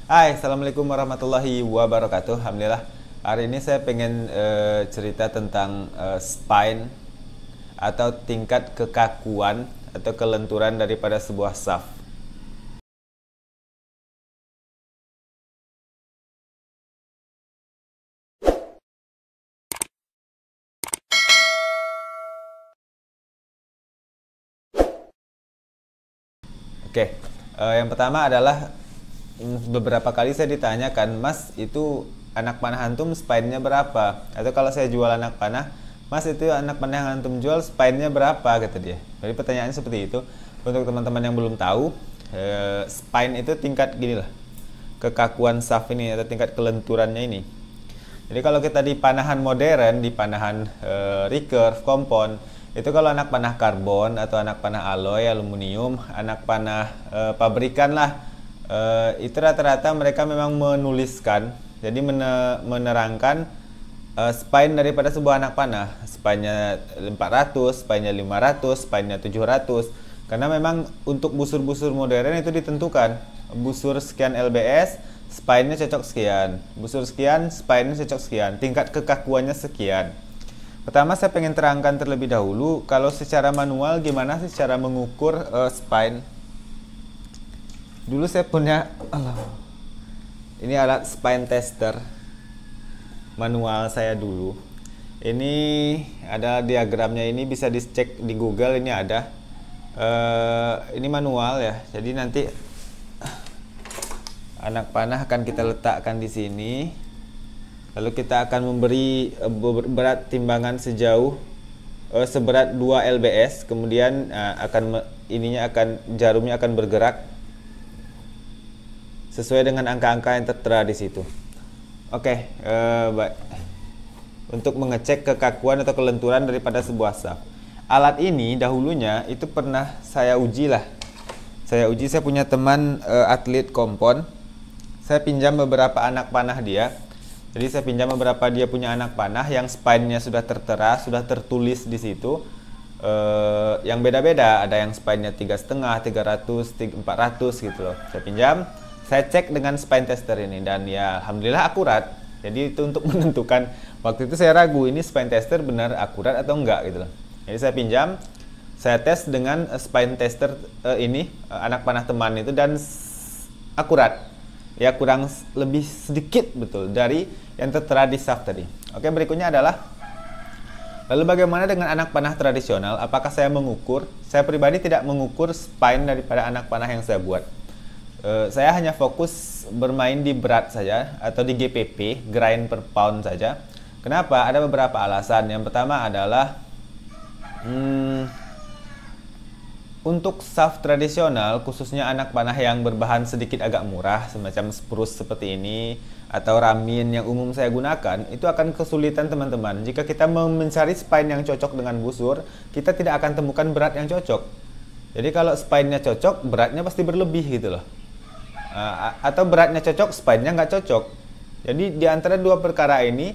Hai, Assalamualaikum warahmatullahi wabarakatuh. Alhamdulillah. Hari ini saya pengen cerita tentang spine atau tingkat kekakuan atau kelenturan daripada sebuah saf. Oke, yang pertama adalah beberapa kali saya ditanyakan, Mas itu anak panah antum spine-nya berapa? Atau kalau saya jual anak panah, Mas itu anak panah yang antum jual spine-nya berapa? Kata dia. Jadi pertanyaannya seperti itu. Untuk teman-teman yang belum tahu, spine itu tingkat gini lah, kekakuan saf ini atau tingkat kelenturannya ini. Jadi kalau kita di panahan modern, di panahan recurve, compound, itu kalau anak panah karbon atau anak panah alloy, aluminium, anak panah pabrikan lah, itu rata-rata mereka memang menuliskan, jadi menerangkan spine daripada sebuah anak panah, spine-nya 400, spine-nya 500, spine-nya 700. Karena memang untuk busur-busur modern itu ditentukan, busur sekian lbs, spine-nya cocok sekian, busur sekian, spine-nya cocok sekian, tingkat kekakuannya sekian. Pertama saya pengen terangkan terlebih dahulu, kalau secara manual gimana sih cara mengukur spine. Dulu saya punya ini alat spine tester manual saya dulu. Ini ada diagramnya, ini bisa dicek di Google, ini ada. Ini manual ya. Jadi nanti anak panah akan kita letakkan di sini. Lalu kita akan memberi berat timbangan seberat 2 lbs. Kemudian jarumnya akan bergerak sesuai dengan angka-angka yang tertera di situ. Oke, baik. Untuk mengecek kekakuan atau kelenturan daripada sebuah saf. Alat ini dahulunya itu pernah saya uji lah. Saya punya teman atlet kompon. Saya pinjam beberapa anak panah dia. Jadi saya pinjam beberapa dia punya anak panah yang spine-nya sudah tertera, sudah tertulis di situ. Yang beda-beda, ada yang spine-nya 3,5, 300, 400 gitu loh. Saya pinjam. Saya cek dengan spine tester ini dan ya alhamdulillah akurat. Jadi itu untuk menentukan, waktu itu saya ragu ini spine tester benar akurat atau enggak gitu loh. Jadi saya pinjam, saya tes dengan spine tester ini anak panah teman itu dan akurat. Ya kurang lebih sedikit betul dari yang tertera di saf tadi. Oke, berikutnya adalah lalu bagaimana dengan anak panah tradisional? Apakah saya mengukur? Saya pribadi tidak mengukur spine daripada anak panah yang saya buat. Saya hanya fokus bermain di berat saja atau di GPP, grind per pound saja. Kenapa? Ada beberapa alasan. Yang pertama adalah untuk saf tradisional, khususnya anak panah yang berbahan sedikit agak murah, semacam spruce seperti ini atau ramin yang umum saya gunakan, itu akan kesulitan teman-teman. Jika kita mencari spine yang cocok dengan busur, kita tidak akan temukan berat yang cocok. Jadi kalau spine-nya cocok, beratnya pasti berlebih gitu loh. Atau beratnya cocok, spine-nya nggak cocok. Jadi di antara dua perkara ini,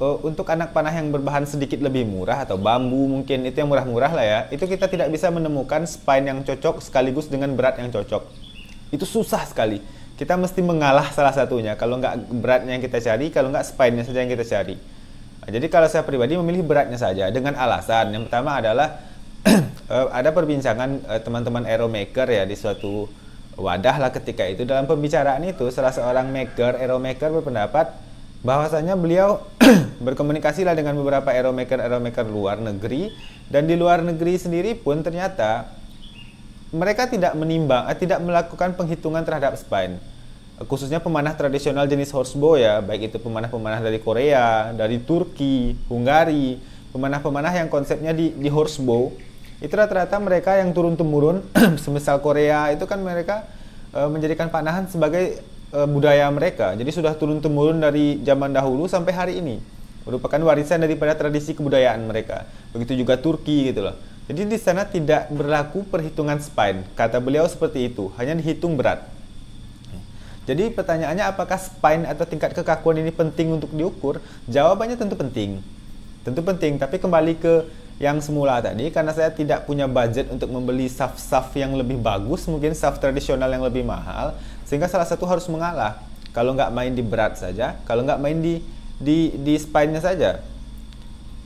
untuk anak panah yang berbahan sedikit lebih murah atau bambu mungkin itu yang murah-murah lah ya, itu kita tidak bisa menemukan spine yang cocok sekaligus dengan berat yang cocok. Itu susah sekali. Kita mesti mengalah salah satunya. Kalau nggak beratnya yang kita cari, kalau nggak spine-nya saja yang kita cari. Jadi kalau saya pribadi memilih beratnya saja dengan alasan yang pertama adalah ada perbincangan teman-teman aeromaker ya di suatu wadah lah ketika itu. Dalam pembicaraan itu salah seorang aeromaker berpendapat bahwasanya beliau berkomunikasi lah dengan beberapa aeromaker luar negeri, dan di luar negeri sendiri pun ternyata mereka tidak melakukan penghitungan terhadap spine, khususnya pemanah tradisional jenis horsebow ya, baik itu pemanah-pemanah dari Korea, dari Turki, Hungari, pemanah-pemanah yang konsepnya di horsebow. Itu rata-rata mereka yang turun-temurun, semisal Korea itu kan mereka menjadikan panahan sebagai budaya mereka. Jadi sudah turun-temurun dari zaman dahulu sampai hari ini. Merupakan warisan daripada tradisi kebudayaan mereka. Begitu juga Turki gitu loh. Jadi di sana tidak berlaku perhitungan spine. Kata beliau seperti itu, hanya dihitung berat. Jadi pertanyaannya apakah spine atau tingkat kekakuan ini penting untuk diukur? Jawabannya tentu penting. Tentu penting, tapi kembali ke yang semula tadi, karena saya tidak punya budget untuk membeli saf-saf yang lebih bagus, mungkin saf tradisional yang lebih mahal, sehingga salah satu harus mengalah. Kalau nggak main di berat saja, kalau nggak main di spine-nya saja.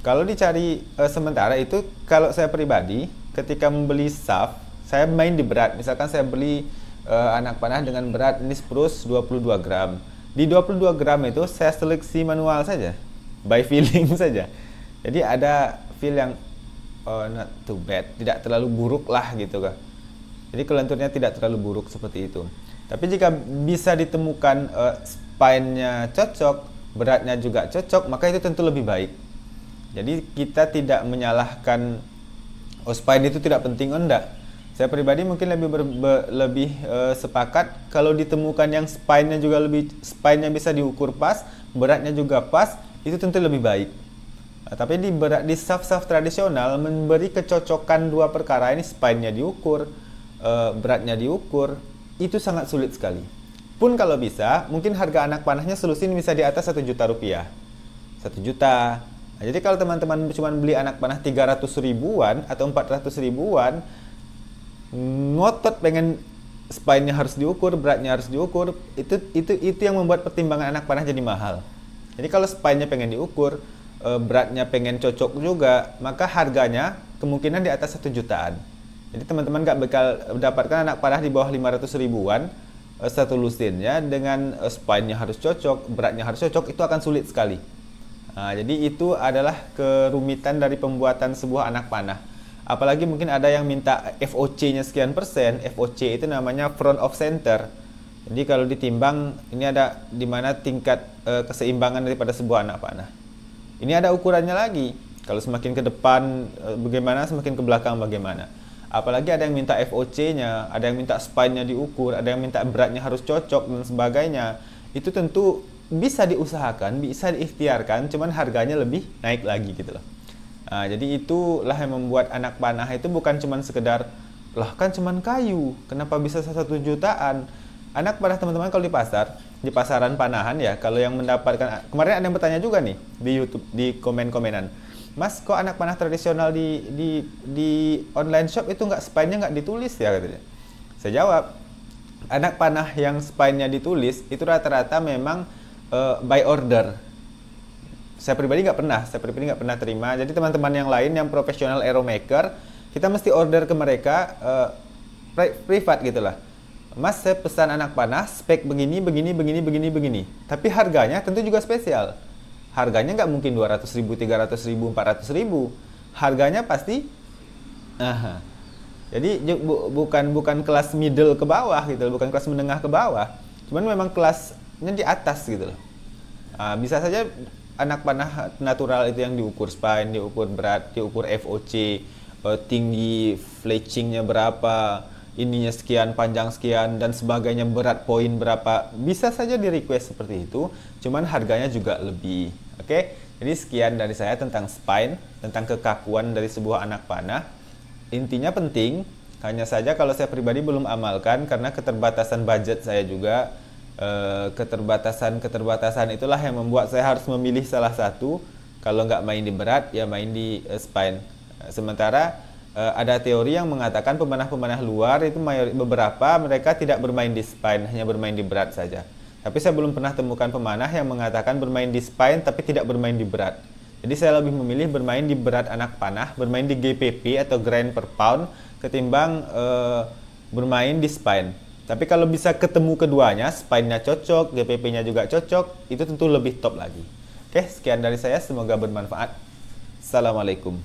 Kalau dicari sementara itu, kalau saya pribadi ketika membeli shaft, saya main di berat. Misalkan saya beli anak panah dengan berat ini spruce 22 gram. Di 22 gram itu saya seleksi manual saja, by feeling saja. Jadi ada feel yang not too bad, tidak terlalu buruk lah gitu kan. Jadi kelenturnya tidak terlalu buruk seperti itu. Tapi jika bisa ditemukan spine-nya cocok, beratnya juga cocok, maka itu tentu lebih baik. Jadi kita tidak menyalahkan spine itu tidak penting, enggak. Saya pribadi mungkin lebih sepakat kalau ditemukan yang spine-nya juga spine-nya bisa diukur pas, beratnya juga pas, itu tentu lebih baik. Tapi di shaft tradisional memberi kecocokan dua perkara ini, spine-nya diukur, beratnya diukur, itu sangat sulit sekali. Pun kalau bisa, mungkin harga anak panahnya selusin bisa di atas 1 juta rupiah. 1 juta. Nah, jadi kalau teman-teman cuma beli anak panah 300 ribuan atau 400 ribuan, ngotot pengen spine-nya harus diukur, beratnya harus diukur, itu yang membuat pertimbangan anak panah jadi mahal. Jadi kalau spine-nya pengen diukur, beratnya pengen cocok juga, maka harganya kemungkinan di atas 1 jutaan. Jadi teman-teman nggak bakal mendapatkan anak panah di bawah 500 ribuan satu lusinnya dengan spine-nya harus cocok, beratnya harus cocok, itu akan sulit sekali. Nah, jadi itu adalah kerumitan dari pembuatan sebuah anak panah. Apalagi mungkin ada yang minta FOC-nya sekian persen. FOC itu namanya front of center. Jadi kalau ditimbang, ini ada di mana tingkat keseimbangan daripada sebuah anak panah. Ini ada ukurannya lagi. Kalau semakin ke depan bagaimana, semakin ke belakang bagaimana. Apalagi ada yang minta FOC-nya, ada yang minta spine-nya diukur, ada yang minta beratnya harus cocok dan sebagainya. Itu tentu bisa diusahakan, bisa diikhtiarkan, cuman harganya lebih naik lagi gitu loh. Nah, jadi itulah yang membuat anak panah itu bukan cuman sekedar, lah kan cuman kayu, kenapa bisa 1 jutaan? Anak panah teman-teman kalau di pasaran panahan ya, kalau yang mendapatkan, kemarin ada yang bertanya juga nih di YouTube, di komen-komenan, Mas, kok anak panah tradisional di online shop itu spine-nya nggak ditulis ya katanya. Saya jawab, anak panah yang spine-nya ditulis itu rata-rata memang by order. Saya pribadi nggak pernah terima. Jadi teman-teman yang lain yang profesional aero maker, kita mesti order ke mereka privat gitulah. Mas, saya pesan anak panah spek begini. Tapi harganya tentu juga spesial. Harganya nggak mungkin 200 ribu, 300 ribu, 400 ribu. Harganya pasti jadi bukan kelas middle ke bawah gitu, bukan kelas menengah ke bawah. Cuman memang kelasnya di atas gitu loh. Bisa saja anak panah natural itu yang diukur spine, diukur berat, diukur FOC, tinggi fletchingnya berapa, ininya sekian, panjang sekian, dan sebagainya, berat poin berapa. Bisa saja di request seperti itu, cuman harganya juga lebih. Oke, jadi sekian dari saya tentang spine, tentang kekakuan dari sebuah anak panah. Intinya penting, hanya saja kalau saya pribadi belum amalkan karena keterbatasan budget saya juga. Keterbatasan itulah yang membuat saya harus memilih salah satu. Kalau nggak main di berat, ya main di spine. Sementara ada teori yang mengatakan pemanah-pemanah luar itu beberapa mereka tidak bermain di spine, hanya bermain di berat saja. Tapi saya belum pernah temukan pemanah yang mengatakan bermain di spine tapi tidak bermain di berat. Jadi saya lebih memilih bermain di berat anak panah, bermain di GPP atau grain per pound ketimbang bermain di spine. Tapi kalau bisa ketemu keduanya, spine-nya cocok, GPP-nya juga cocok, itu tentu lebih top lagi. Oke, sekian dari saya, semoga bermanfaat. Assalamualaikum.